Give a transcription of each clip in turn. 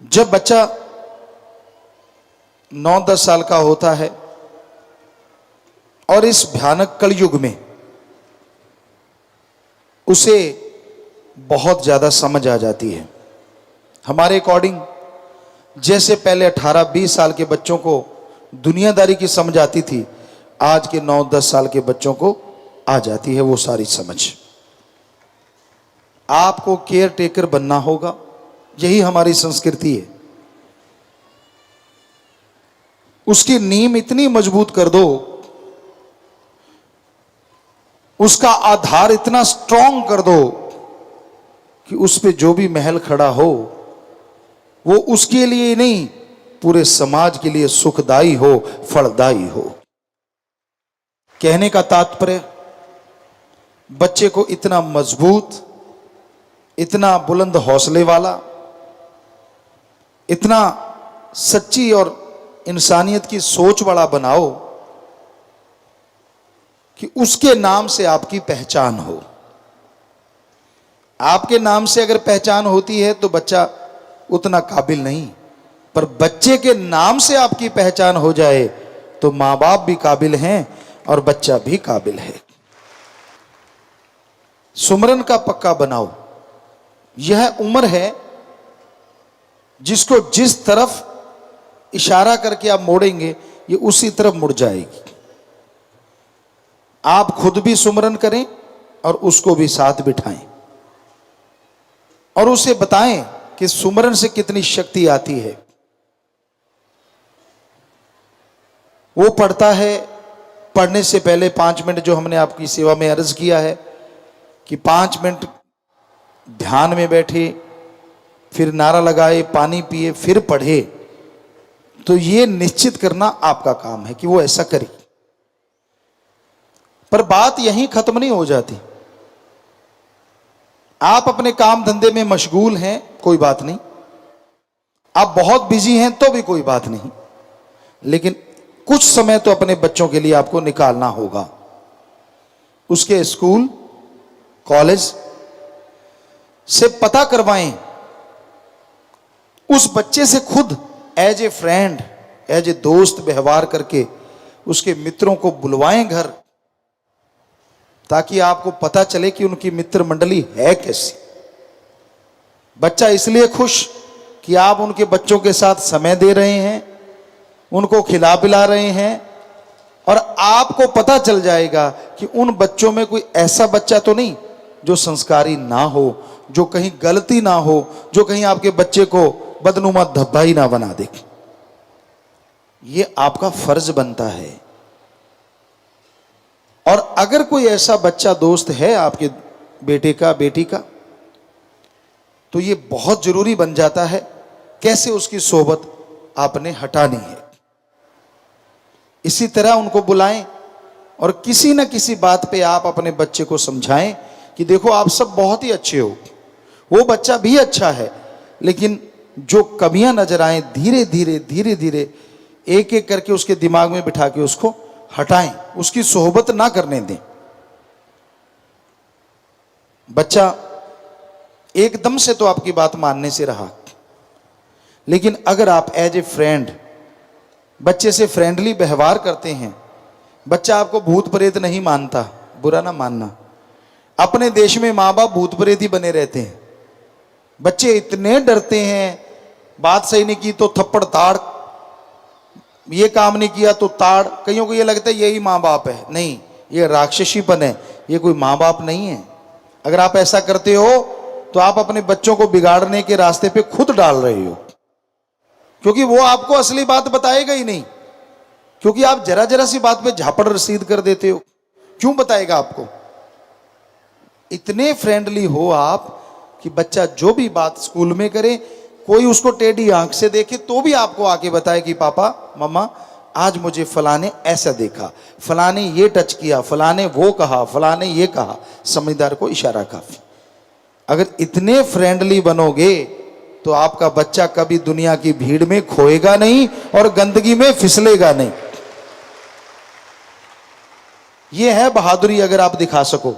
जब बच्चा 9-10 साल का होता है और इस भयानक कलयुग में उसे बहुत ज्यादा समझ आ जाती है। हमारे अकॉर्डिंग जैसे पहले 18-20 साल के बच्चों को दुनियादारी की समझ आती थी, आज के 9-10 साल के बच्चों को आ जाती है वो सारी समझ। आपको केयर टेकर बनना होगा, यही हमारी संस्कृति है। उसकी नींव इतनी मजबूत कर दो, उसका आधार इतना स्ट्रांग कर दो कि उस पे जो भी महल खड़ा हो वो उसके लिए नहीं, पूरे समाज के लिए सुखदाई हो, फलदायी हो। कहने का तात्पर्य, बच्चे को इतना मजबूत, इतना बुलंद हौसले वाला, इतना सच्ची और इंसानियत की सोच वाला बनाओ कि उसके नाम से आपकी पहचान हो। आपके नाम से अगर पहचान होती है तो बच्चा उतना काबिल नहीं, पर बच्चे के नाम से आपकी पहचान हो जाए तो मां बाप भी काबिल हैं और बच्चा भी काबिल है। सुमरन का पक्का बनाओ। यह उम्र है जिसको जिस तरफ इशारा करके आप मोड़ेंगे ये उसी तरफ मुड़ जाएगी। आप खुद भी सुमरन करें और उसको भी साथ बिठाएं और उसे बताएं कि सुमरन से कितनी शक्ति आती है। वो पढ़ता है, पढ़ने से पहले 5 मिनट जो हमने आपकी सेवा में अर्ज किया है कि 5 मिनट ध्यान में बैठे, फिर नारा लगाए, पानी पिए, फिर पढ़े, तो ये निश्चित करना आपका काम है कि वो ऐसा करे। पर बात यहीं खत्म नहीं हो जाती। आप अपने काम धंधे में मशगूल हैं, कोई बात नहीं, आप बहुत बिजी हैं तो भी कोई बात नहीं, लेकिन कुछ समय तो अपने बच्चों के लिए आपको निकालना होगा। उसके स्कूल कॉलेज से पता करवाएं, उस बच्चे से खुद as a friend, as a दोस्त व्यवहार करके उसके मित्रों को बुलवाएं घर, ताकि आपको पता चले कि उनकी मित्र मंडली है कैसी। बच्चा इसलिए खुश कि आप उनके बच्चों के साथ समय दे रहे हैं, उनको खिला पिला रहे हैं, और आपको पता चल जाएगा कि उन बच्चों में कोई ऐसा बच्चा तो नहीं जो संस्कारी ना हो, जो कहीं गलती ना हो, जो कहीं आपके बच्चे को बदनुमा धब्बा ही ना बना दे। ये आपका फर्ज बनता है। और अगर कोई ऐसा बच्चा दोस्त है आपके बेटे का, बेटी का, तो ये बहुत जरूरी बन जाता है कैसे उसकी सोबत आपने हटानी है। इसी तरह उनको बुलाएं और किसी न किसी बात पे आप अपने बच्चे को समझाएं कि देखो आप सब बहुत ही अच्छे हो, वो बच्चा भी अच्छा है, लेकिन जो कमियां नजर आए धीरे धीरे धीरे धीरे एक एक करके उसके दिमाग में बिठा के उसको हटाएं, उसकी सोहबत ना करने दें। बच्चा एकदम से तो आपकी बात मानने से रहा, लेकिन अगर आप एज ए फ्रेंड बच्चे से फ्रेंडली व्यवहार करते हैं, बच्चा आपको भूत प्रेत नहीं मानता, बुरा ना मानना। अपने देश में माँ बाप भूत प्रेत ही बने रहते हैं। बच्चे इतने डरते हैं, बात सही नहीं की तो थप्पड़ ताड़, ये काम नहीं किया तो ताड़। कईयों को ये लगता है यही माँ बाप है, नहीं, ये राक्षसीपन है, ये कोई माँ बाप नहीं है। अगर आप ऐसा करते हो तो आप अपने बच्चों को बिगाड़ने के रास्ते पे खुद डाल रहे हो, क्योंकि वो आपको असली बात बताएगा ही नहीं, क्योंकि आप जरा जरा सी बात पे झापड़ रसीद कर देते हो। क्यों बताएगा आपको? इतने फ्रेंडली हो आप कि बच्चा जो भी बात स्कूल में करे, कोई उसको टेढ़ी आंख से देखे तो भी आपको आके बताए कि पापा मम्मा आज मुझे फलाने ऐसा देखा, फलाने ये टच किया, फलाने वो कहा, फलाने ये कहा। समझदार को इशारा काफी। अगर इतने फ्रेंडली बनोगे तो आपका बच्चा कभी दुनिया की भीड़ में खोएगा नहीं और गंदगी में फिसलेगा नहीं। यह है बहादुरी। अगर आप दिखा सको,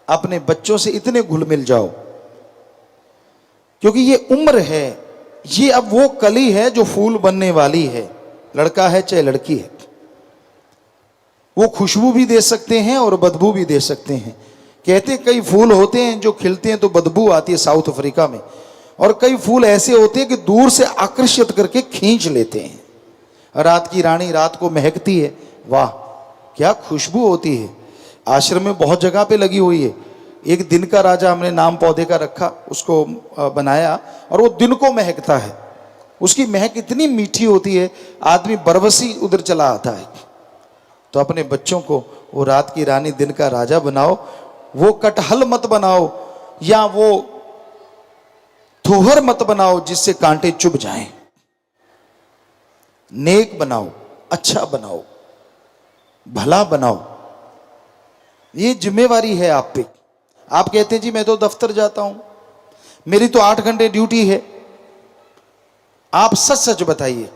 अपने बच्चों से इतने घुल मिल जाओ, क्योंकि ये उम्र है ये अब वो कली है जो फूल बनने वाली है, लड़का है चाहे लड़की है। वो खुशबू भी दे सकते हैं और बदबू भी दे सकते हैं। कहते हैं कई फूल होते हैं जो खिलते हैं तो बदबू आती है साउथ अफ्रीका में, और कई फूल ऐसे होते हैं कि दूर से आकर्षित करके खींच लेते हैं। रात की रानी रात को महकती है, वाह क्या खुशबू होती है। आश्रम में बहुत जगह पे लगी हुई है। एक दिन का राजा हमने नाम पौधे का रखा, उसको बनाया, और वो दिन को महकता है। उसकी महक इतनी मीठी होती है, आदमी बरवसी उधर चला आता है। तो अपने बच्चों को वो रात की रानी दिन का राजा बनाओ। वो कटहल मत बनाओ या वो थोहर मत बनाओ जिससे कांटे चुभ जाएं। नेक बनाओ, अच्छा बनाओ, भला बनाओ। ये जिम्मेवारी है आप पे। आप कहते हैं जी मैं तो दफ्तर जाता हूं, मेरी तो 8 घंटे ड्यूटी है। आप सच सच बताइए,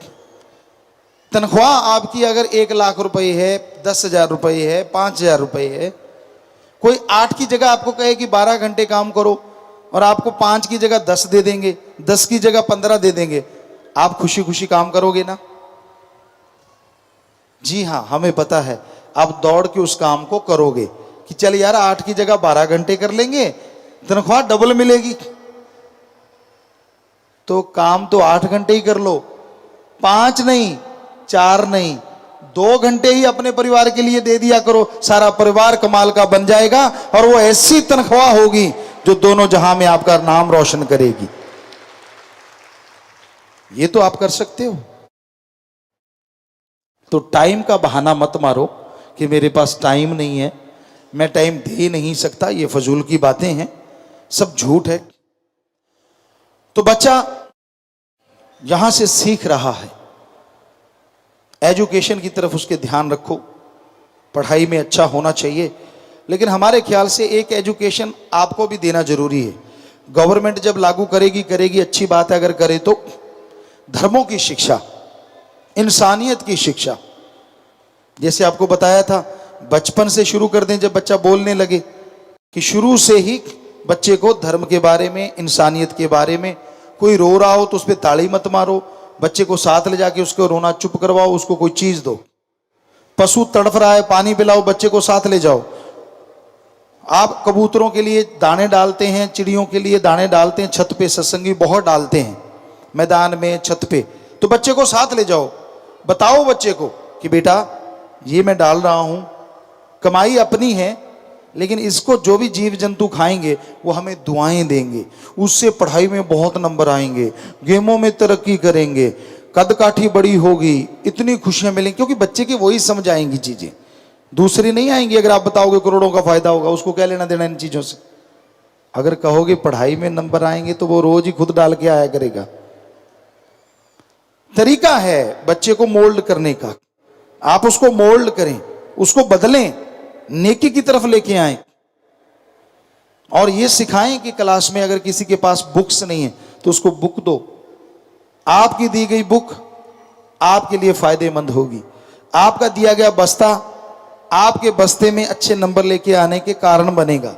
तनख्वाह आपकी अगर 1 लाख रुपए है, 10,000 रुपए है, 5,000 रुपए है, कोई 8 की जगह आपको कहे कि 12 घंटे काम करो और आपको 5 की जगह 10 दे देंगे, 10 की जगह 15 दे देंगे, आप खुशी खुशी काम करोगे ना? जी हाँ, हमें पता है आप दौड़ के उस काम को करोगे कि चल यार 8 की जगह 12 घंटे कर लेंगे, तनख्वाह डबल मिलेगी। तो काम तो 8 घंटे ही कर लो, 5 नहीं, 4 नहीं, 2 घंटे ही अपने परिवार के लिए दे दिया करो। सारा परिवार कमाल का बन जाएगा और वो ऐसी तनख्वाह होगी जो दोनों जहां में आपका नाम रोशन करेगी। ये तो आप कर सकते हो। तो टाइम का बहाना मत मारो कि मेरे पास टाइम नहीं है, मैं टाइम दे नहीं सकता। ये फजूल की बातें हैं, सब झूठ है। तो बच्चा यहां से सीख रहा है, एजुकेशन की तरफ उसके ध्यान रखो, पढ़ाई में अच्छा होना चाहिए। लेकिन हमारे ख्याल से एक एजुकेशन आपको भी देना जरूरी है। गवर्नमेंट जब लागू करेगी अच्छी बात है, अगर करे तो धर्मों की शिक्षा, इंसानियत की शिक्षा। जैसे आपको बताया था, बचपन से शुरू कर दें, जब बच्चा बोलने लगे कि शुरू से ही बच्चे को धर्म के बारे में, इंसानियत के बारे में। कोई रो रहा हो तो उस पर ताली मत मारो, बच्चे को साथ ले जाके उसको रोना चुप करवाओ, उसको कोई चीज दो। पशु तड़फ रहा है, पानी पिलाओ, बच्चे को साथ ले जाओ। आप कबूतरों के लिए दाने डालते हैं, चिड़ियों के लिए दाने डालते हैं, छत पे सत्संगी बहुत डालते हैं, मैदान में, छत पे, तो बच्चे को साथ ले जाओ। बताओ बच्चे को कि बेटा ये मैं डाल रहा हूं, कमाई अपनी है, लेकिन इसको जो भी जीव जंतु खाएंगे वो हमें दुआएं देंगे, उससे पढ़ाई में बहुत नंबर आएंगे, गेमों में तरक्की करेंगे, कद काठी बड़ी होगी, इतनी खुशियां मिलेंगी। क्योंकि बच्चे की वही समझ आएंगी चीजें, दूसरी नहीं आएंगी। अगर आप बताओगे करोड़ों का फायदा होगा, उसको क्या लेना देना इन चीजों से। अगर कहोगे पढ़ाई में नंबर आएंगे तो वो रोज ही खुद डाल के आया करेगा। तरीका है बच्चे को मोल्ड करने का, आप उसको मोल्ड करें, उसको बदलें, नेकी की तरफ लेके आए। और ये सिखाएं कि क्लास में अगर किसी के पास बुक्स नहीं है तो उसको बुक दो। आपकी दी गई बुक आपके लिए फायदेमंद होगी। आपका दिया गया बस्ता आपके बस्ते में अच्छे नंबर लेके आने के कारण बनेगा।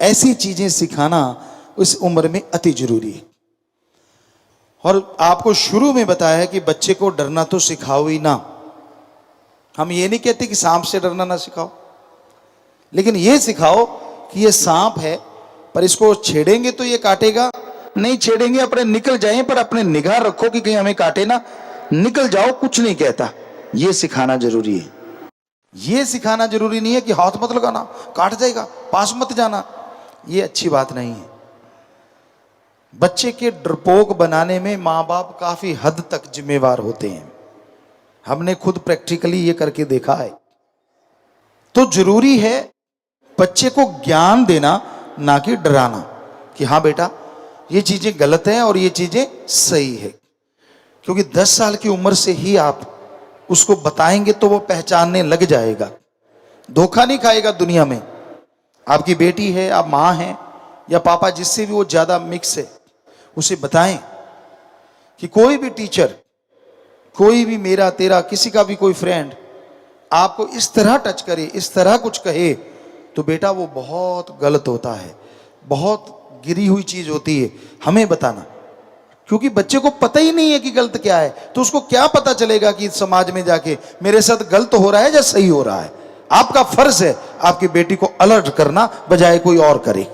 ऐसी चीजें सिखाना उस उम्र में अति जरूरी है। और आपको शुरू में बताया है कि बच्चे को डरना तो सिखाओ ही ना। हम ये नहीं कहते कि सांप से डरना ना सिखाओ, लेकिन ये सिखाओ कि ये सांप है, पर इसको छेड़ेंगे तो ये काटेगा नहीं, छेड़ेंगे अपने निकल जाएं, पर अपने निगाह रखो कि कहीं हमें काटे ना, निकल जाओ, कुछ नहीं कहता। ये सिखाना जरूरी है। ये सिखाना जरूरी नहीं है कि हाथ मत लगाना, काट जाएगा, पास मत जाना। ये अच्छी बात नहीं है। बच्चे के डरपोक बनाने में माँ बाप काफी हद तक जिम्मेवार होते हैं। हमने खुद प्रैक्टिकली ये करके देखा है। तो जरूरी है बच्चे को ज्ञान देना, ना कि डराना कि हाँ बेटा ये चीजें गलत हैं और ये चीजें सही है। क्योंकि 10 साल की उम्र से ही आप उसको बताएंगे तो वो पहचानने लग जाएगा, धोखा नहीं खाएगा दुनिया में। आपकी बेटी है, आप माँ हैं या पापा, जिससे भी वो ज्यादा मिक्स है, उसे बताएं कि कोई भी टीचर, कोई भी मेरा तेरा किसी का भी कोई फ्रेंड आपको इस तरह टच करे, इस तरह कुछ कहे, तो बेटा वो बहुत गलत होता है, बहुत गिरी हुई चीज होती है। हमें बताना, क्योंकि बच्चे को पता ही नहीं है कि गलत क्या है, तो उसको क्या पता चलेगा कि समाज में जाके मेरे साथ गलत हो रहा है या सही हो रहा है। आपका फर्ज है आपकी बेटी को अलर्ट करना, बजाय कोई और करे।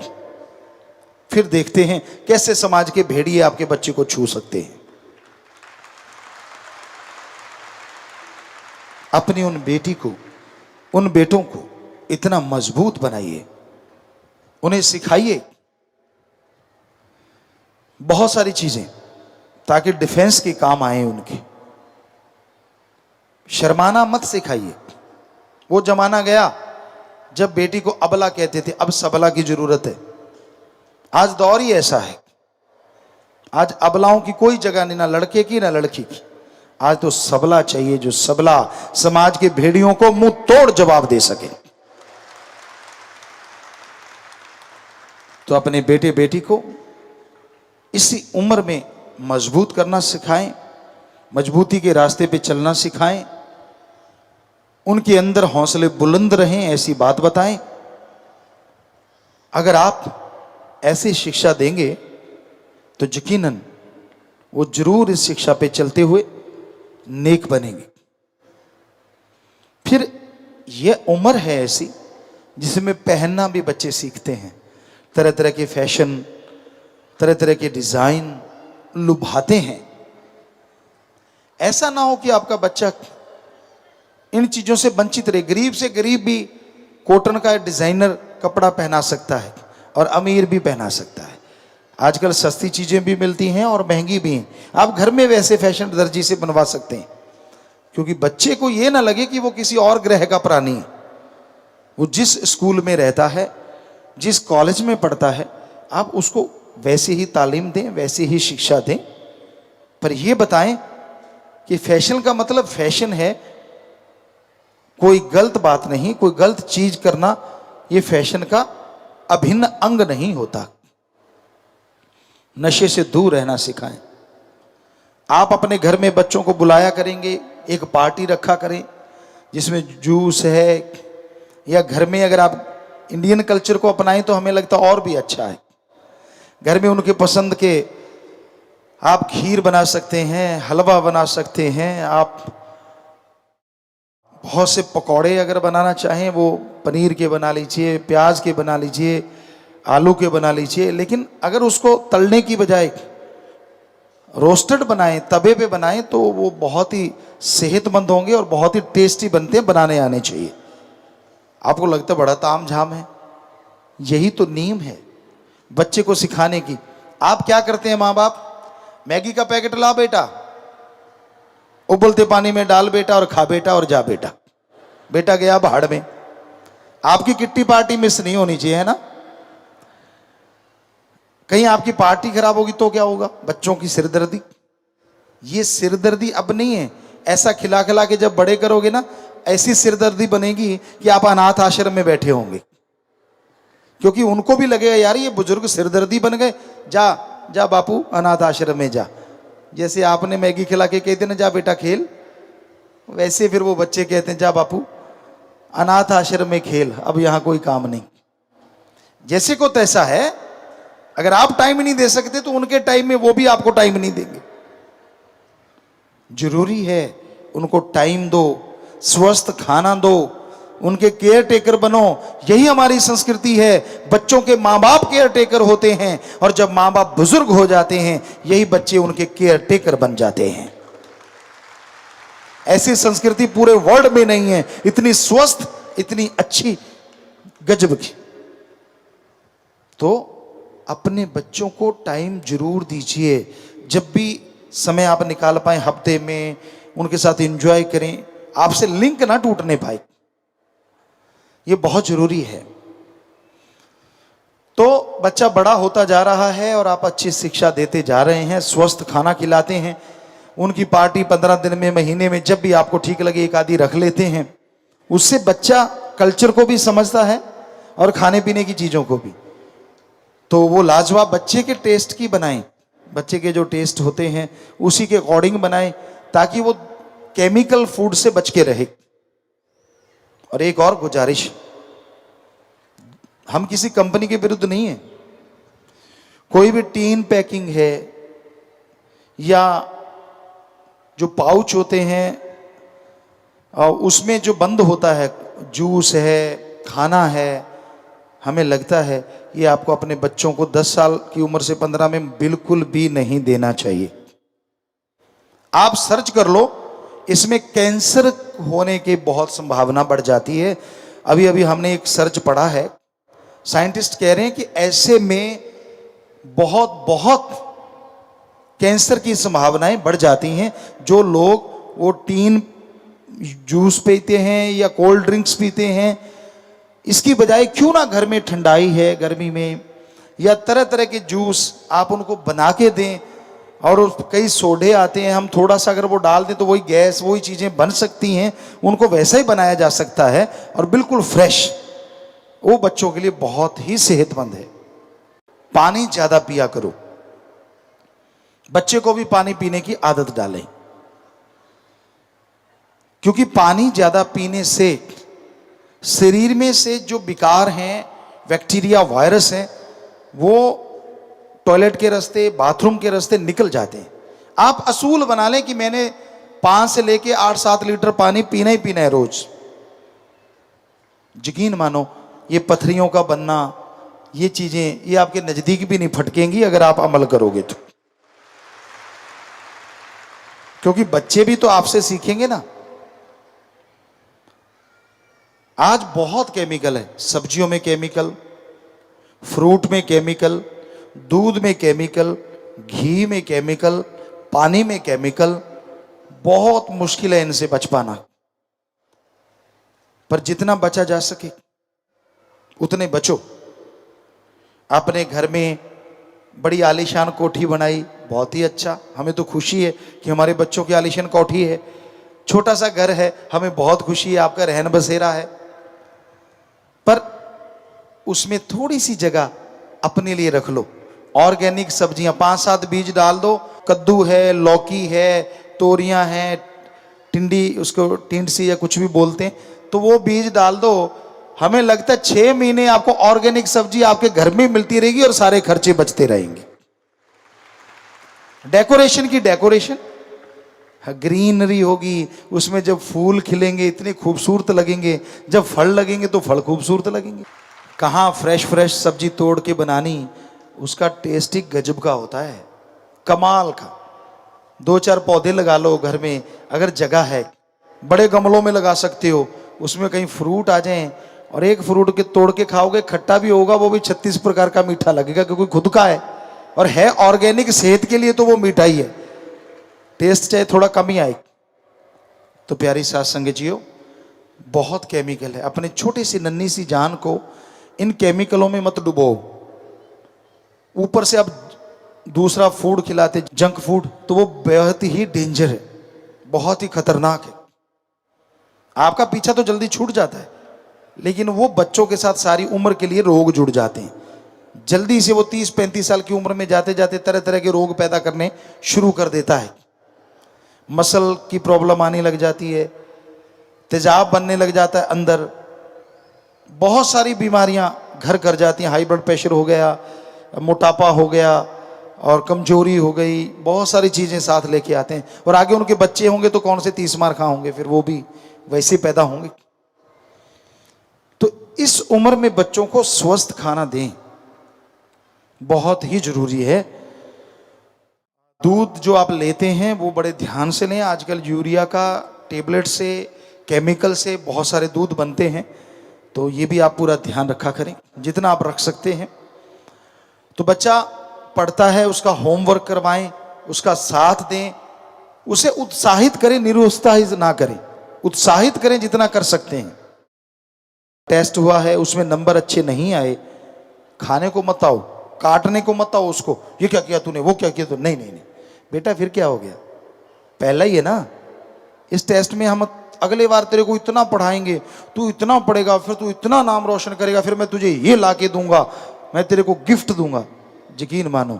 फिर देखते हैं कैसे समाज के भेड़िए आपके बच्चे को छू सकते हैं। अपनी उन बेटी को, उन बेटों को इतना मजबूत बनाइए, उन्हें सिखाइए बहुत सारी चीजें, ताकि डिफेंस के काम आए उनके। शर्माना मत सिखाइए। वो जमाना गया जब बेटी को अबला कहते थे, अब सबला की जरूरत है। आज दौर ही ऐसा है, आज अबलाओं की कोई जगह नहीं, ना लड़के की ना लड़की की। आज तो सबला चाहिए, जो सबला समाज के भेड़ियों को मुंह तोड़ जवाब दे सके। तो अपने बेटे बेटी को इसी उम्र में मजबूत करना सिखाएं, मजबूती के रास्ते पे चलना सिखाएं, उनके अंदर हौसले बुलंद रहें, ऐसी बात बताएं। अगर आप ऐसी शिक्षा देंगे तो यकीनन वो जरूर इस शिक्षा पे चलते हुए नेक बनेंगे। फिर यह उम्र है ऐसी जिसमें पहनना भी बच्चे सीखते हैं, तरह तरह के फैशन, तरह तरह के डिजाइन लुभाते हैं। ऐसा ना हो कि आपका बच्चा इन चीजों से वंचित रहे। गरीब से गरीब भी कॉटन का डिजाइनर कपड़ा पहना सकता है और अमीर भी पहना सकता है। आजकल सस्ती चीजें भी मिलती हैं और महंगी भी हैं। आप घर में वैसे फैशन दर्जी से बनवा सकते हैं, क्योंकि बच्चे को यह ना लगे कि वो किसी और ग्रह का प्राणी है। वो जिस स्कूल में रहता है, जिस कॉलेज में पढ़ता है, आप उसको वैसे ही तालीम दें, वैसे ही शिक्षा दें। पर यह बताएं कि फैशन का मतलब फैशन है, कोई गलत बात नहीं, कोई गलत चीज करना यह फैशन का अभिन्न अंग नहीं होता। नशे से दूर रहना सिखाएं। आप अपने घर में बच्चों को बुलाया करेंगे, एक पार्टी रखा करें जिसमें जूस है, या घर में अगर आप इंडियन कल्चर को अपनाएं तो हमें लगता और भी अच्छा है। घर में उनके पसंद के आप खीर बना सकते हैं, हलवा बना सकते हैं, आप बहुत से पकौड़े अगर बनाना चाहें वो पनीर के बना लीजिए, प्याज के बना लीजिए, आलू के बना लीजिए। लेकिन अगर उसको तलने की बजाय रोस्टेड बनाएं, तवे पे बनाएं, तो वो बहुत ही सेहतमंद होंगे और बहुत ही टेस्टी बनते हैं। बनाने आने चाहिए। आपको लगता है बड़ा ताम झाम है, यही तो नीम है बच्चे को सिखाने की। आप क्या करते हैं माँ बाप? मैगी का पैकेट ला बेटा, उबलते पानी में डाल बेटा और खा बेटा और जा बेटा। बेटा गया भाड़ में। आपकी किट्टी पार्टी मिस नहीं होनी चाहिए, है ना? कहीं आपकी पार्टी खराब होगी तो क्या होगा? बच्चों की सिरदर्दी। ये सिरदर्दी अब नहीं है, ऐसा खिला खिला के जब बड़े करोगे ना, ऐसी सिरदर्दी बनेगी कि आप अनाथ आश्रम में बैठे होंगे। क्योंकि उनको भी लगेगा यार ये बुजुर्ग सिरदर्दी बन गए, जा जा बापू अनाथ आश्रम में जा। जैसे आपने मैगी खिला के कहते ना जा बेटा खेल, वैसे फिर वो बच्चे कहते हैं जा बापू अनाथ आश्रम में खेल, अब यहां कोई काम नहीं। जैसे को तैसा है, अगर आप टाइम नहीं दे सकते तो उनके टाइम में वो भी आपको टाइम नहीं देंगे। जरूरी है उनको टाइम दो, स्वस्थ खाना दो, उनके केयर टेकर बनो। यही हमारी संस्कृति है। बच्चों के माँ बाप केयर टेकर होते हैं, और जब माँ बाप बुजुर्ग हो जाते हैं यही बच्चे उनके केयर टेकर बन जाते हैं। ऐसी संस्कृति पूरे वर्ल्ड में नहीं है, इतनी स्वस्थ, इतनी अच्छी, गजब की। तो अपने बच्चों को टाइम जरूर दीजिए। जब भी समय आप निकाल पाए हफ्ते में, उनके साथ एंजॉय करें। आपसे लिंक ना टूटने पाए, ये बहुत जरूरी है। तो बच्चा बड़ा होता जा रहा है और आप अच्छी शिक्षा देते जा रहे हैं, स्वस्थ खाना खिलाते हैं, उनकी पार्टी 15 दिन में, महीने में, जब भी आपको ठीक लगे एक आधी रख लेते हैं। उससे बच्चा कल्चर को भी समझता है और खाने पीने की चीजों को भी। तो वो लाजवाब बच्चे के टेस्ट की बनाएं, बच्चे के जो टेस्ट होते हैं उसी के अकॉर्डिंग बनाएं, ताकि वो केमिकल फूड से बच के रहे। और एक और गुजारिश, हम किसी कंपनी के विरुद्ध नहीं है, कोई भी टीन पैकिंग है या जो पाउच होते हैं उसमें जो बंद होता है, जूस है, खाना है, हमें लगता है ये आपको अपने बच्चों को 10 साल की उम्र से 15 में बिल्कुल भी नहीं देना चाहिए। आप सर्च कर लो, इसमें कैंसर होने की बहुत संभावना बढ़ जाती है। अभी अभी हमने एक सर्च पढ़ा है, साइंटिस्ट कह रहे हैं कि ऐसे में बहुत बहुत कैंसर की संभावनाएं बढ़ जाती हैं। जो लोग वो टीन जूस पीते हैं या कोल्ड ड्रिंक्स पीते हैं, इसकी बजाय क्यों ना घर में ठंडाई है गर्मी में, या तरह तरह के जूस आप उनको बना के दें। और कई सोडे आते हैं, हम थोड़ा सा अगर वो डाल दें तो वही गैस, वही चीज़ें बन सकती हैं, उनको वैसा ही बनाया जा सकता है और बिल्कुल फ्रेश। वो बच्चों के लिए बहुत ही सेहतमंद है। पानी ज़्यादा पिया करो, बच्चे को भी पानी पीने की आदत डालें, क्योंकि पानी ज़्यादा पीने से शरीर में से जो विकार हैं, बैक्टीरिया, वायरस हैं, वो टॉयलेट के रास्ते, बाथरूम के रास्ते निकल जाते हैं। आप असूल बना लें कि मैंने 5 से लेके 8-7 लीटर पानी पीना ही पीना है रोज। यकीन मानो ये पथरियों का बनना, ये चीजें, ये आपके नजदीक भी नहीं फटकेंगी अगर आप अमल करोगे तो। क्योंकि बच्चे भी तो आपसे सीखेंगे ना। आज बहुत केमिकल है, सब्जियों में केमिकल, फ्रूट में केमिकल, दूध में केमिकल, घी में केमिकल, पानी में केमिकल। बहुत मुश्किल है इनसे बच पाना, पर जितना बचा जा सके उतने बचो। अपने घर में बड़ी आलीशान कोठी बनाई, बहुत ही अच्छा, हमें तो खुशी है कि हमारे बच्चों की आलीशान कोठी है। छोटा सा घर है, हमें बहुत खुशी है, आपका रहन बसेरा है, पर उसमें थोड़ी सी जगह अपने लिए रख लो। ऑर्गेनिक सब्जियां 5-7 बीज डाल दो, कद्दू है, लौकी है, तोरियां हैं, टिंडी, उसको टिंडसी या कुछ भी बोलते हैं, तो वो बीज डाल दो। हमें लगता है 6 महीने आपको ऑर्गेनिक सब्जी आपके घर में मिलती रहेगी और सारे खर्चे बचते रहेंगे। डेकोरेशन की डेकोरेशन, ग्रीनरी होगी, उसमें जब फूल खिलेंगे इतने खूबसूरत लगेंगे, जब फल लगेंगे तो फल खूबसूरत लगेंगे। कहाँ फ्रेश फ्रेश सब्जी तोड़ के बनानी, उसका टेस्ट ही गजब का होता है, कमाल का। 2-4 पौधे लगा लो घर में, अगर जगह है, बड़े गमलों में लगा सकते हो, उसमें कहीं फ्रूट आ जाएं, और एक फ्रूट के तोड़ के खाओगे, खट्टा भी होगा, वो भी 36 प्रकार का मीठा लगेगा, क्योंकि खुद का है और है ऑर्गेनिक, सेहत के लिए तो वो मीठा ही है, टेस्ट चाहे थोड़ा कम ही आए। तो प्यारी साथ संगतियों, बहुत केमिकल है, अपने छोटी सी नन्ही सी जान को इन केमिकलों में मत डुबो। ऊपर से अब दूसरा फूड खिलाते, जंक फूड, तो वो बेहद ही डेंजर है, बहुत ही खतरनाक है। आपका पीछा तो जल्दी छूट जाता है, लेकिन वो बच्चों के साथ सारी उम्र के लिए रोग जुड़ जाते हैं। जल्दी से वो 30-35 साल की उम्र में जाते जाते तरह तरह के रोग पैदा करने शुरू कर देता है। मसल की प्रॉब्लम आने लग जाती है, तेजाब बनने लग जाता है अंदर, बहुत सारी बीमारियां घर कर जाती हैं। हाई ब्लड प्रेशर हो गया, मोटापा हो गया और कमजोरी हो गई, बहुत सारी चीजें साथ लेके आते हैं। और आगे उनके बच्चे होंगे तो कौन से 30 मार खा होंगे, फिर वो भी वैसे पैदा होंगे। तो इस उम्र में बच्चों को स्वस्थ खाना दें, बहुत ही जरूरी है। दूध जो आप लेते हैं वो बड़े ध्यान से लें। आजकल यूरिया का टेबलेट से, केमिकल से बहुत सारे दूध बनते हैं, तो ये भी आप पूरा ध्यान रखा करें, जितना आप रख सकते हैं। तो बच्चा पढ़ता है, उसका होमवर्क करवाएं, उसका साथ दें, उसे उत्साहित करें, निरुत्साहित ना करें, उत्साहित करें जितना कर सकते हैं। टेस्ट हुआ है, उसमें नंबर अच्छे नहीं आए, खाने को मत आओ, काटने को मत आओ उसको, ये क्या किया तूने, वो क्या किया तूने, नहीं नहीं नहीं बेटा, फिर क्या हो गया, पहला ही है ना। इस टेस्ट में हम अगले बार तेरे को इतना पढ़ाएंगे, तू इतना पढ़ेगा, फिर तू इतना नाम रोशन करेगा, फिर मैं तुझे ये ला के दूंगा, मैं तेरे को गिफ्ट दूंगा। यकीन मानो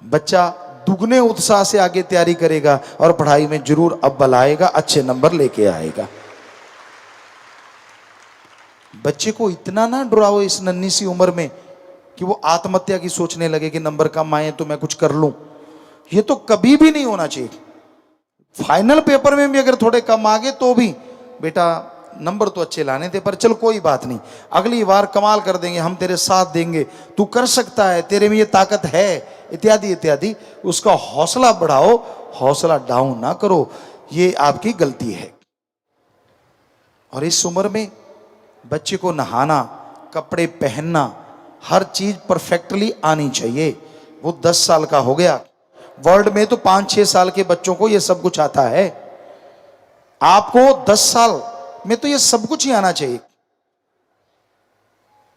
बच्चा दुगने उत्साह से आगे तैयारी करेगा और पढ़ाई में जरूर अव्वल आएगा, अच्छे नंबर लेके आएगा। बच्चे को इतना ना डराओ इस नन्ही सी उम्र में कि वो आत्महत्या की सोचने लगे कि नंबर कम आए तो मैं कुछ कर लूं, ये तो कभी भी नहीं होना चाहिए। फाइनल पेपर में भी अगर थोड़े कम आ गए तो भी बेटा नंबर तो अच्छे लाने थे, पर चल कोई बात नहीं, अगली बार कमाल कर देंगे, हम तेरे साथ देंगे, तू कर सकता है, तेरे में ये ताकत है, इत्यादि इत्यादि। उसका हौसला बढ़ाओ, हौसला डाउन ना करो, ये आपकी गलती है। और इस उम्र में बच्चे को नहाना, कपड़े पहनना, हर चीज परफेक्टली आनी चाहिए। वो 10 साल का हो गया, वर्ल्ड में तो 5-6 साल के बच्चों को ये सब कुछ आता है, आपको 10 साल में तो ये सब कुछ ही आना चाहिए।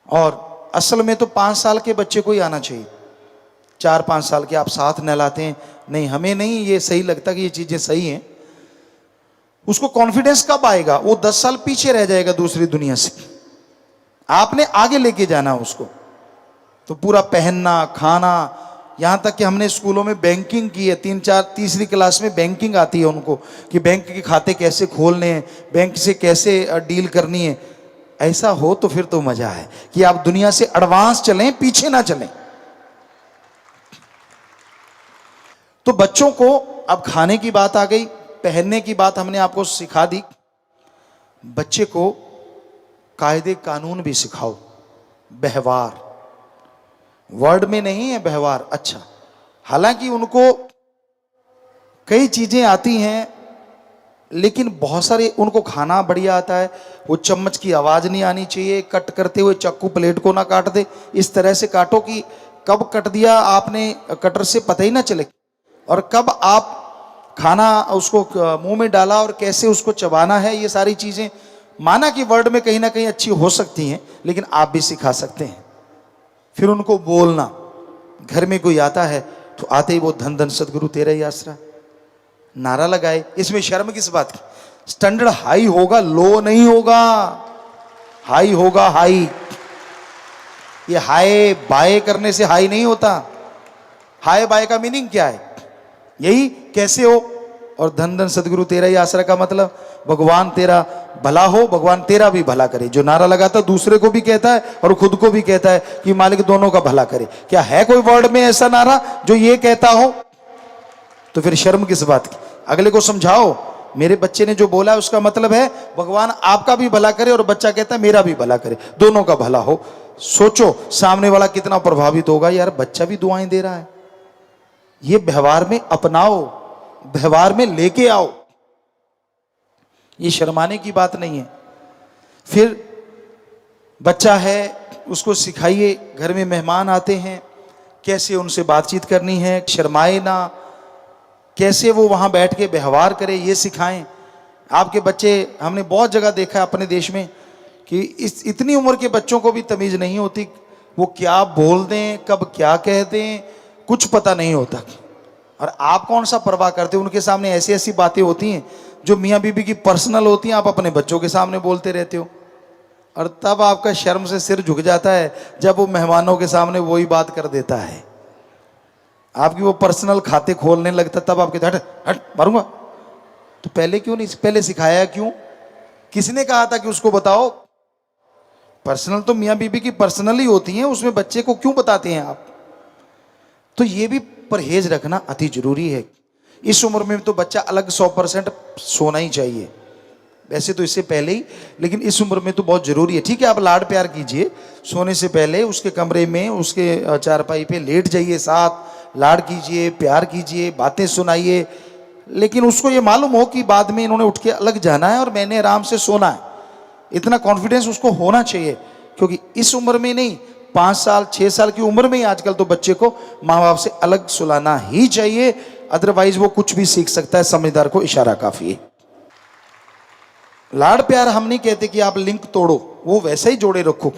और असल में तो 5 साल के बच्चे को ही आना चाहिए। 4-5 साल के आप साथ नहलाते हैं, नहीं हमें नहीं ये सही लगता कि ये चीजें सही हैं, उसको कॉन्फिडेंस कब आएगा? वो 10 साल पीछे रह जाएगा दूसरी दुनिया से। आपने आगे लेके जाना उसको। तो पूरा पहनना, खाना, यहां तक कि हमने स्कूलों में बैंकिंग की है, 3-4 क्लास में बैंकिंग आती है उनको कि बैंक के खाते कैसे खोलने हैं, बैंक से कैसे डील करनी है। ऐसा हो तो फिर तो मजा है कि आप दुनिया से एडवांस चलें, पीछे ना चलें। तो बच्चों को अब खाने की बात आ गई, पहनने की बात हमने आपको सिखा दी। बच्चे को कायदे कानून भी सिखाओ, व्यवहार, वर्ड में नहीं है व्यवहार। अच्छा, हालांकि उनको कई चीजें आती हैं, लेकिन बहुत सारे उनको खाना बढ़िया आता है। वो चम्मच की आवाज नहीं आनी चाहिए, कट करते हुए चाकू प्लेट को ना काट दे, इस तरह से काटो कि कब कट दिया आपने कटर से पता ही ना चले, और कब आप खाना उसको मुंह में डाला और कैसे उसको चबाना है। ये सारी चीजें माना कि वर्ड में कहीं ना कहीं अच्छी हो सकती हैं, लेकिन आप भी सिखा सकते हैं। फिर उनको बोलना, घर में कोई आता है तो आते ही वो धन धन सदगुरु तेरा ही आसरा नारा लगाए। इसमें शर्म किस बात की? स्टैंडर्ड हाई होगा, लो नहीं होगा, हाई होगा, हाई। ये हाय बाय करने से हाई नहीं होता। हाय बाय का मीनिंग क्या है? यही कैसे हो, और धन धन सदगुरु तेरा ही आसरा का मतलब भगवान तेरा भला हो, भगवान तेरा भी भला करे। जो नारा लगाता दूसरे को भी कहता है और खुद को भी कहता है कि मालिक दोनों का भला करे। क्या है कोई वर्ड में ऐसा नारा जो ये कहता हो? तो फिर शर्म किस बात की? अगले को समझाओ, मेरे बच्चे ने जो बोला है उसका मतलब है भगवान आपका भी भला करे, और बच्चा कहता है मेरा भी भला करे, दोनों का भला हो। सोचो सामने वाला कितना प्रभावित होगा, यार बच्चा भी दुआएं दे रहा है। ये व्यवहार में अपनाओ, व्यवहार में लेके आओ, ये शर्माने की बात नहीं है। फिर बच्चा है, उसको सिखाइए, घर में मेहमान आते हैं कैसे उनसे बातचीत करनी है, शर्माए ना, कैसे वो वहां बैठ के व्यवहार करे, ये सिखाएं। आपके बच्चे, हमने बहुत जगह देखा है अपने देश में कि इतनी उम्र के बच्चों को भी तमीज नहीं होती, वो क्या बोल दें, कब क्या कह दें, कुछ पता नहीं होता। और आप कौन सा परवाह करते हो? उनके सामने ऐसी ऐसी बातें होती हैं जो मियाँ बीबी की पर्सनल होती हैं, आप अपने बच्चों के सामने बोलते रहते हो। और तब आपका शर्म से सिर झुक जाता है जब वो मेहमानों के सामने वही बात कर देता है, आपकी वो पर्सनल खाते खोलने लगता, तब आपके हट हट मारूंगा। तो पहले क्यों नहीं, पहले सिखाया क्यों? किसने कहा था कि उसको बताओ? पर्सनल तो मियाँ बीबी की पर्सनल ही होती हैं, उसमें बच्चे को क्यों बताते हैं आप? तो ये भी परहेज रखना अति जरूरी है। इस उम्र में तो बच्चा अलग 100% सोना ही चाहिए, वैसे तो इससे पहले ही, लेकिन इस उम्र में तो बहुत जरूरी है। ठीक है, आप लाड प्यार कीजिए, सोने से पहले उसके कमरे में, उसके चारपाई पे लेट जाइए, साथ लाड कीजिए, प्यार कीजिए, बातें सुनाइए, लेकिन उसको ये मालूम हो कि बाद में इन्होंने उठ के अलग जाना है और मैंने आराम से सोना है। इतना कॉन्फिडेंस उसको होना चाहिए, क्योंकि इस उम्र में नहीं, 5 साल 6 साल की उम्र में ही आजकल तो बच्चे को माँ बाप से अलग सुलाना ही चाहिए, अदरवाइज वो कुछ भी सीख सकता है। समझदार को इशारा काफी है। लाड़ प्यार हम नहीं कहते कि आप लिंक तोड़ो, वो वैसे ही जोड़े रखो।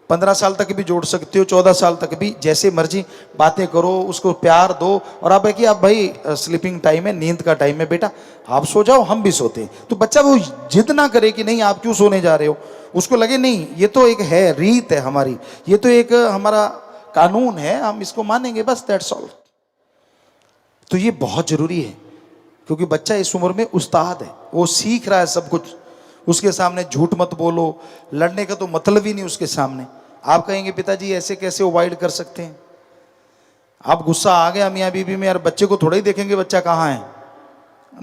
15 साल तक भी जोड़ सकते हो, 14 साल तक भी, जैसे मर्जी बातें करो, उसको प्यार दो। और आप है कि आप भाई स्लीपिंग टाइम है, नींद का टाइम है बेटा, आप सो जाओ, हम भी सोते हैं। तो बच्चा वो जिद ना करे कि नहीं आप क्यों सोने जा रहे हो, उसको लगे नहीं ये तो एक है, रीत है हमारी, ये तो एक हमारा कानून है, हम इसको मानेंगे, बस दैट्स ऑल। तो ये बहुत जरूरी है, क्योंकि बच्चा इस उम्र में उस्ताद है, वो सीख रहा है सब कुछ। उसके सामने झूठ मत बोलो, लड़ने का तो मतलब ही नहीं उसके सामने। आप कहेंगे पिताजी ऐसे कैसे अवॉइड कर सकते हैं? आप गुस्सा आ गया मियाँ बीबी में, यार बच्चे को थोड़ा ही देखेंगे बच्चा कहाँ है,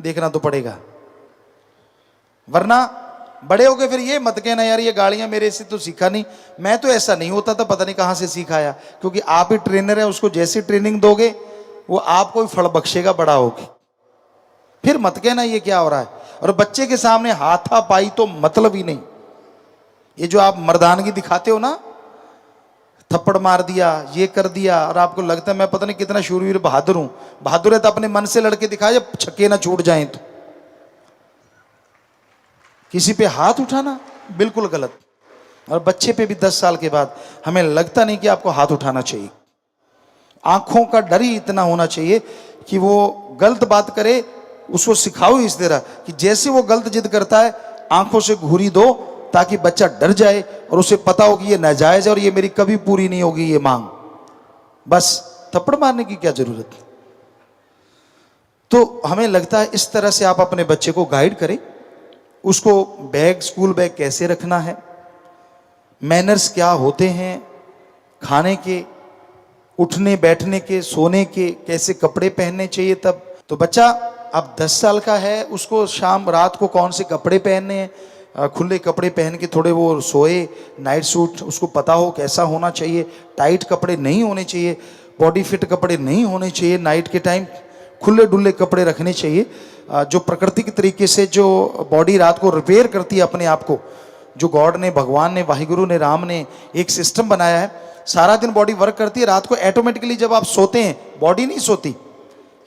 देखना तो पड़ेगा। वरना बड़े हो गए फिर ये मत कहना यार ये गालियां मेरे से तो सीखा नहीं, मैं तो ऐसा नहीं होता था, पता नहीं कहाँ से सीखा आया। क्योंकि आप ही ट्रेनर है, उसको जैसी ट्रेनिंग दोगे वो आपको ही फल बख्शेगा बड़ा होके। फिर मत कहना ये क्या हो रहा है। और बच्चे के सामने हाथापाई तो मतलब ही नहीं। ये जो आप मर्दानगी दिखाते हो ना, थप्पड़ मार दिया, ये कर दिया, और आपको लगता है मैं पता नहीं कितना शूरवीर बहादुर हूं। बहादुर है तो अपने मन से लड़के दिखाए जब छक्के ना छूट जाएं। तो किसी पे हाथ उठाना बिल्कुल गलत। और बच्चे पे भी 10 साल के बाद हमें लगता नहीं कि आपको हाथ उठाना चाहिए। आंखों का डर ही इतना होना चाहिए कि वो गलत बात करे, उसको सिखाओ इस तरह कि जैसे वो गलत जिद करता है आंखों से घूरी दो, ताकि बच्चा डर जाए और उसे पता हो कि ये नाजायज है और ये मेरी कभी पूरी नहीं होगी ये मांग। बस थप्पड़ मारने की क्या जरूरत है। तो हमें लगता है इस तरह से आप अपने बच्चे को गाइड करें, उसको बैग, स्कूल बैग कैसे रखना है, मैनर्स क्या होते हैं, खाने के, उठने बैठने के, सोने के, कैसे कपड़े पहनने चाहिए। तब तो बच्चा अब 10 साल का है, उसको शाम रात को कौन से कपड़े पहनने हैं, खुले कपड़े पहन के थोड़े वो सोए, नाइट सूट उसको पता हो कैसा होना चाहिए, टाइट कपड़े नहीं होने चाहिए, बॉडी फिट कपड़े नहीं होने चाहिए, नाइट के टाइम खुले डुल्ले कपड़े रखने चाहिए। जो प्रकृति के तरीके से जो बॉडी रात को रिपेयर करती है अपने आप को, जो गॉड ने, भगवान ने, वाहिगुरु ने, राम ने एक सिस्टम बनाया है, सारा दिन बॉडी वर्क करती है, रात को ऑटोमेटिकली जब आप सोते हैं बॉडी नहीं सोती,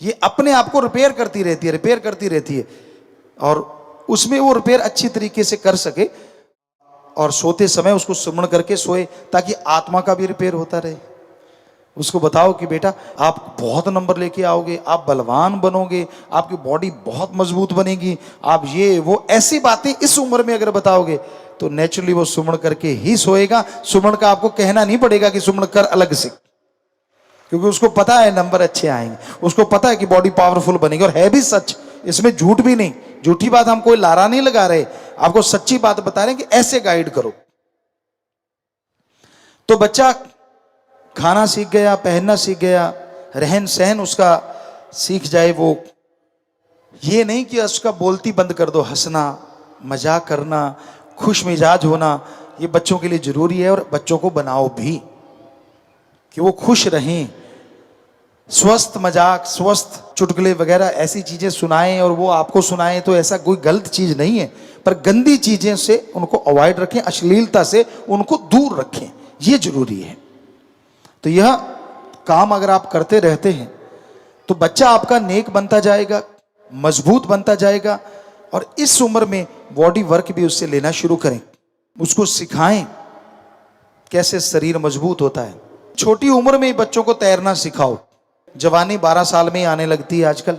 ये अपने आप को रिपेयर करती रहती है और उसमें वो रिपेयर अच्छी तरीके से कर सके और सोते समय उसको सुमन करके सोए ताकि आत्मा का भी रिपेयर होता रहे। उसको बताओ कि बेटा आप बहुत नंबर लेके आओगे, आप बलवान बनोगे, आपकी बॉडी बहुत मजबूत बनेगी, आप ये वो ऐसी बातें इस उम्र में अगर बताओगे तो नेचुरली वो सुमन करके ही सोएगा। सुमन का आपको कहना नहीं पड़ेगा कि सुमन कर अलग से, क्योंकि उसको पता है नंबर अच्छे आएंगे, उसको पता है कि बॉडी पावरफुल बनेगी। और है भी सच, इसमें झूठ भी नहीं, झूठी बात हम कोई लारा नहीं लगा रहे, आपको सच्ची बात बता रहे हैं कि ऐसे गाइड करो। तो बच्चा खाना सीख गया, पहनना सीख गया, रहन सहन उसका सीख जाए। वो ये नहीं कि उसका बोलती बंद कर दो, हंसना, मजाक करना, खुश मिजाज होना ये बच्चों के लिए जरूरी है। और बच्चों को बनाओ भी कि वो खुश रहें, स्वस्थ मजाक, स्वस्थ चुटकुले वगैरह ऐसी चीजें सुनाएं और वो आपको सुनाएं, तो ऐसा कोई गलत चीज नहीं है, पर गंदी चीजें से उनको अवॉइड रखें, अश्लीलता से उनको दूर रखें, ये जरूरी है। तो यह काम अगर आप करते रहते हैं तो बच्चा आपका नेक बनता जाएगा, मजबूत बनता जाएगा। और इस उम्र में बॉडी वर्क भी उससे लेना शुरू करें, उसको सिखाएं कैसे शरीर मजबूत होता है। छोटी उम्र में ही बच्चों को तैरना सिखाओ, जवानी 12 साल में ही आने लगती है आजकल।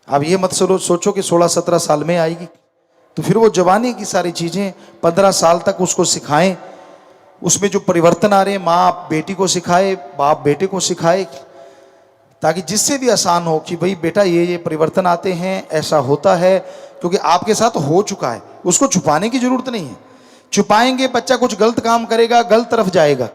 अब ये मत सोचो कि 16-17 साल में आएगी, तो फिर वो जवानी की सारी चीजें 15 साल तक उसको सिखाएं। उसमें जो परिवर्तन आ रहे हैं, माँ बेटी को सिखाए, बाप बेटे को सिखाए, ताकि जिससे भी आसान हो कि भाई बेटा ये परिवर्तन आते हैं, ऐसा होता है, क्योंकि आपके साथ हो चुका है, उसको छुपाने की जरूरत नहीं है। छुपाएंगे बच्चा कुछ गलत काम करेगा, गलत तरफ जाएगा।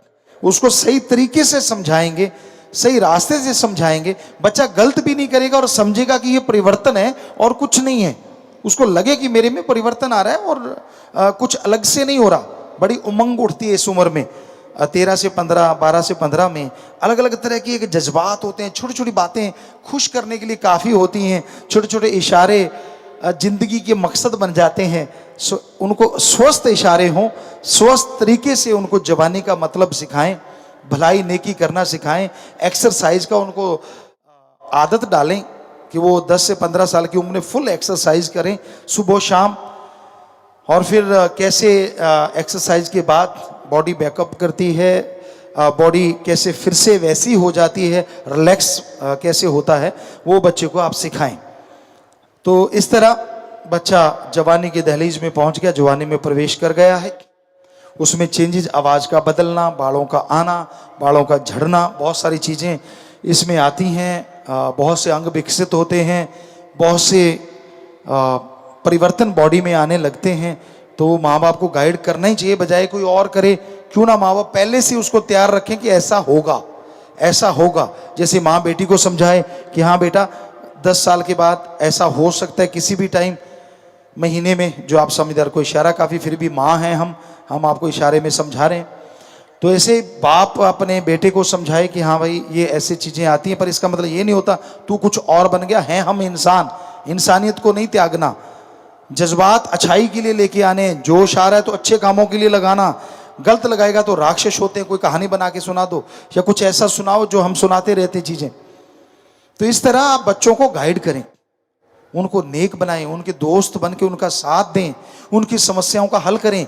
उसको सही तरीके से समझाएंगे, सही रास्ते से समझाएंगे, बच्चा गलत भी नहीं करेगा और समझेगा कि ये परिवर्तन है और कुछ नहीं है। उसको लगे कि मेरे में परिवर्तन आ रहा है और कुछ अलग से नहीं हो रहा। बड़ी उमंग उठती है इस उम्र में, 13 से 15, 12 से 15 में अलग अलग तरह की एक जज्बात होते हैं। छोटी छोटी बातें खुश करने के लिए काफ़ी होती हैं, छोटे छोटे इशारे जिंदगी के मकसद बन जाते हैं। उनको स्वस्थ इशारे हों, स्वस्थ तरीके से उनको जवानी का मतलब सिखाएं, भलाई नेकी करना सिखाएं, एक्सरसाइज का उनको आदत डालें कि वो 10 से 15 साल की उम्र में फुल एक्सरसाइज करें सुबह शाम। और फिर कैसे एक्सरसाइज के बाद बॉडी बैकअप करती है, बॉडी कैसे फिर से वैसी हो जाती है, रिलैक्स कैसे होता है, वो बच्चे को आप सिखाएं। तो इस तरह बच्चा जवानी के दहलीज में पहुंच गया, जवानी में प्रवेश कर गया है। उसमें चेंजेस, आवाज़ का बदलना, बालों का आना, बालों का झड़ना, बहुत सारी चीज़ें इसमें आती हैं। बहुत से अंग विकसित होते हैं, बहुत से परिवर्तन बॉडी में आने लगते हैं। तो माँ बाप को गाइड करना ही चाहिए, बजाय कोई और करे। क्यों ना माँ बाप पहले से उसको तैयार रखें कि ऐसा होगा, ऐसा होगा, जैसे माँ बेटी को समझाए कि हाँ बेटा 10 साल के बाद ऐसा हो सकता है, किसी भी टाइम महीने में, जो आप समझदार को इशारा काफ़ी, फिर भी माँ हैं हम आपको इशारे में समझा रहे हैं। तो ऐसे बाप अपने बेटे को समझाए कि हाँ भाई ये ऐसी चीज़ें आती हैं, पर इसका मतलब ये नहीं होता तू कुछ और बन गया है। हम इंसान, इंसानियत को नहीं त्यागना, जज्बात अच्छाई के लिए लेके आने, जोश आ रहा है तो अच्छे कामों के लिए लगाना, गलत लगाएगा तो राक्षस होते हैं। कोई कहानी बना के सुना दो या कुछ ऐसा सुनाओ जो हम सुनाते रहते चीज़ें। तो इस तरह आप बच्चों को गाइड करें, उनको नेक बनाएं, उनके दोस्त बन के उनका साथ दें, उनकी समस्याओं का हल करें।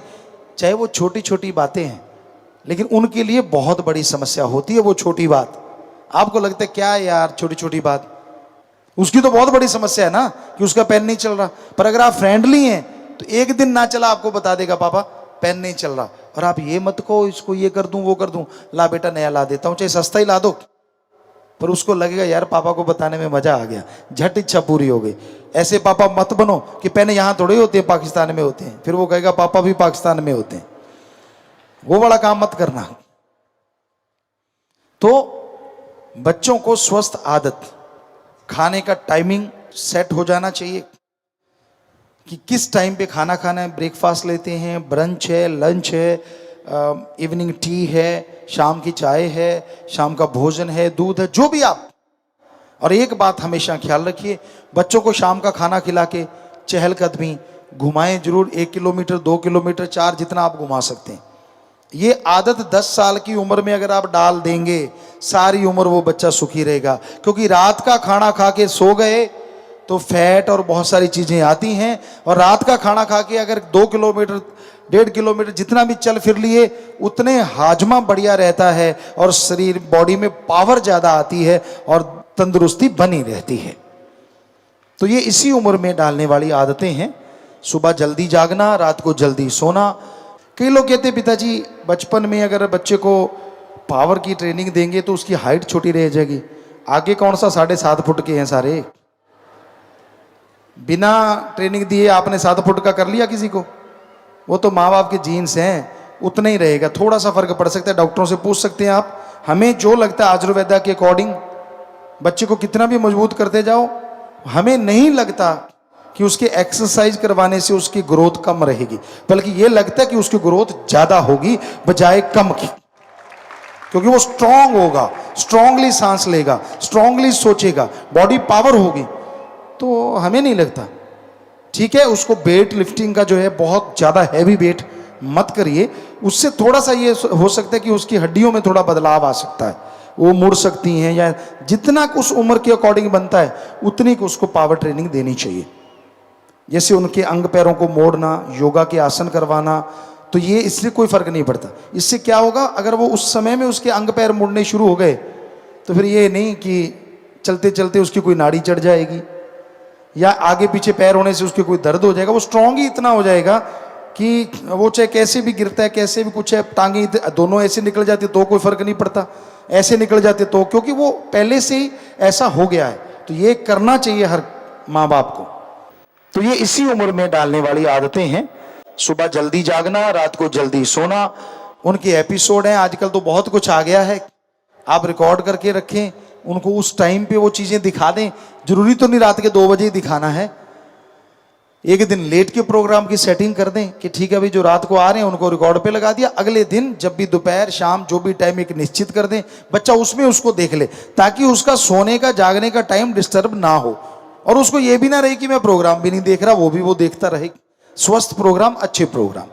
चाहे वो छोटी छोटी बातें हैं, लेकिन उनके लिए बहुत बड़ी समस्या होती है वो छोटी बात। आपको लगता है क्या यार छोटी छोटी बात, उसकी तो बहुत बड़ी समस्या है ना कि उसका पेन नहीं चल रहा। पर अगर आप फ्रेंडली हैं तो एक दिन ना चला आपको बता देगा पापा पेन नहीं चल रहा, और आप ये मत कहो इसको ये कर दूं वो कर दूं, ला बेटा नया ला देता हूं, चाहे सस्ता ही ला दो। पर उसको लगेगा यार पापा को बताने में मजा आ गया, झट इच्छा पूरी हो गई। ऐसे पापा मत बनो कि पेन यहाँ थोड़े होते हैं, पाकिस्तान में होते हैं। फिर वो कहेगा पापा भी पाकिस्तान में होते हैं। वो बड़ा काम मत करना। तो बच्चों को स्वस्थ आदत, खाने का टाइमिंग सेट हो जाना चाहिए कि किस टाइम पे खाना खाना है। ब्रेकफास्ट लेते हैं, ब्रंच है, लंच है, इवनिंग टी है, शाम की चाय है, शाम का भोजन है, दूध है, जो भी आप। और एक बात हमेशा ख्याल रखिए, बच्चों को शाम का खाना खिला के चहलकदमी घुमाएं जरूर, 1 किलोमीटर 2 किलोमीटर 4 जितना आप घुमा सकते हैं। ये आदत 10 साल की उम्र में अगर आप डाल देंगे, सारी उम्र वो बच्चा सुखी रहेगा। क्योंकि रात का खाना खा के सो गए तो फैट और बहुत सारी चीजें आती हैं, और रात का खाना खा के अगर 2 किलोमीटर 1.5 किलोमीटर जितना भी चल फिर लिए, उतने हाजमा बढ़िया रहता है और शरीर बॉडी में पावर ज्यादा आती है और तंदुरुस्ती बनी रहती है। तो ये इसी उम्र में डालने वाली आदतें हैं। सुबह जल्दी जागना, रात को जल्दी सोना। कई लोग कहते हैं पिताजी बचपन में अगर बच्चे को पावर की ट्रेनिंग देंगे तो उसकी हाइट छोटी रह जाएगी। आगे कौन सा 7.5 फुट के हैं सारे, बिना ट्रेनिंग दिए आपने 7 फुट का कर लिया किसी को? वो तो माँ बाप के जीन्स हैं, उतना ही रहेगा, थोड़ा सा फर्क पड़ सकता है। डॉक्टरों से पूछ सकते हैं आप। हमें जो लगता है आयुर्वेदा के अकॉर्डिंग, बच्चे को कितना भी मजबूत करते जाओ, हमें नहीं लगता कि उसके एक्सरसाइज करवाने से उसकी ग्रोथ कम रहेगी, बल्कि ये लगता है कि उसकी ग्रोथ ज्यादा होगी बजाय कम की। क्योंकि वो स्ट्रांग होगा, स्ट्रांगली सांस लेगा, स्ट्रांगली सोचेगा, बॉडी पावर होगी। तो हमें नहीं लगता। ठीक है, उसको वेट लिफ्टिंग का जो है बहुत ज्यादा हैवी वेट मत करिए, उससे थोड़ा सा ये हो सकता है कि उसकी हड्डियों में थोड़ा बदलाव आ सकता है, वो मुड़ सकती हैं, या जितना उस उम्र के अकॉर्डिंग बनता है उतनी को उसको पावर ट्रेनिंग देनी चाहिए। जैसे उनके अंग पैरों को मोड़ना, योगा के आसन करवाना, तो ये इससे कोई फर्क नहीं पड़ता। इससे क्या होगा, अगर वो उस समय में उसके अंग पैर मुड़ने शुरू हो गए तो फिर ये नहीं कि चलते चलते उसकी कोई नाड़ी चढ़ जाएगी या आगे पीछे पैर होने से उसके कोई दर्द हो जाएगा। वो स्ट्रांग ही इतना हो जाएगा कि वो चाहे कैसे भी गिरता है, कैसे भी कुछ है, टांगे दोनों ऐसे निकल जाती तो कोई फर्क नहीं पड़ता, ऐसे निकल जाते तो, क्योंकि वो पहले से ही ऐसा हो गया है। तो ये करना चाहिए हर माँ बाप को। तो ये इसी उम्र में डालने वाली आदतें हैं। सुबह जल्दी जागना, रात को जल्दी सोना। उनके एपिसोड हैं, आजकल तो बहुत कुछ आ गया है, आप रिकॉर्ड करके रखें, उनको उस टाइम पे वो चीजें दिखा दें। जरूरी तो नहीं रात के 2 बजे ही दिखाना है, एक दिन लेट के प्रोग्राम की सेटिंग कर दें कि ठीक है भाई जो रात को आ रहे हैं उनको रिकॉर्ड पे लगा दिया, अगले दिन जब भी दोपहर शाम जो भी टाइम एक निश्चित कर दें, बच्चा उसमें उसको देख ले, ताकि उसका सोने का जागने का टाइम डिस्टर्ब ना हो, और उसको ये भी ना रहे कि मैं प्रोग्राम भी नहीं देख रहा, वो देखता रहे। स्वस्थ प्रोग्राम, अच्छे प्रोग्राम।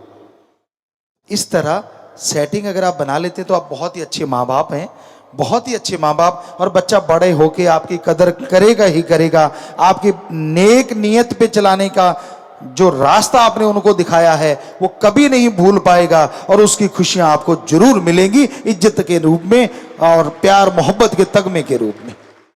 इस तरह सेटिंग अगर आप बना लेते हैं तो आप बहुत ही अच्छे माँ बाप हैं, बहुत ही अच्छे माँ बाप। और बच्चा बड़े होके आपकी कदर करेगा ही करेगा। आपकी नेक नियत पे चलाने का जो रास्ता आपने उनको दिखाया है वो कभी नहीं भूल पाएगा, और उसकी खुशियां आपको जरूर मिलेंगी, इज्जत के रूप में और प्यार मोहब्बत के तगमे के रूप में।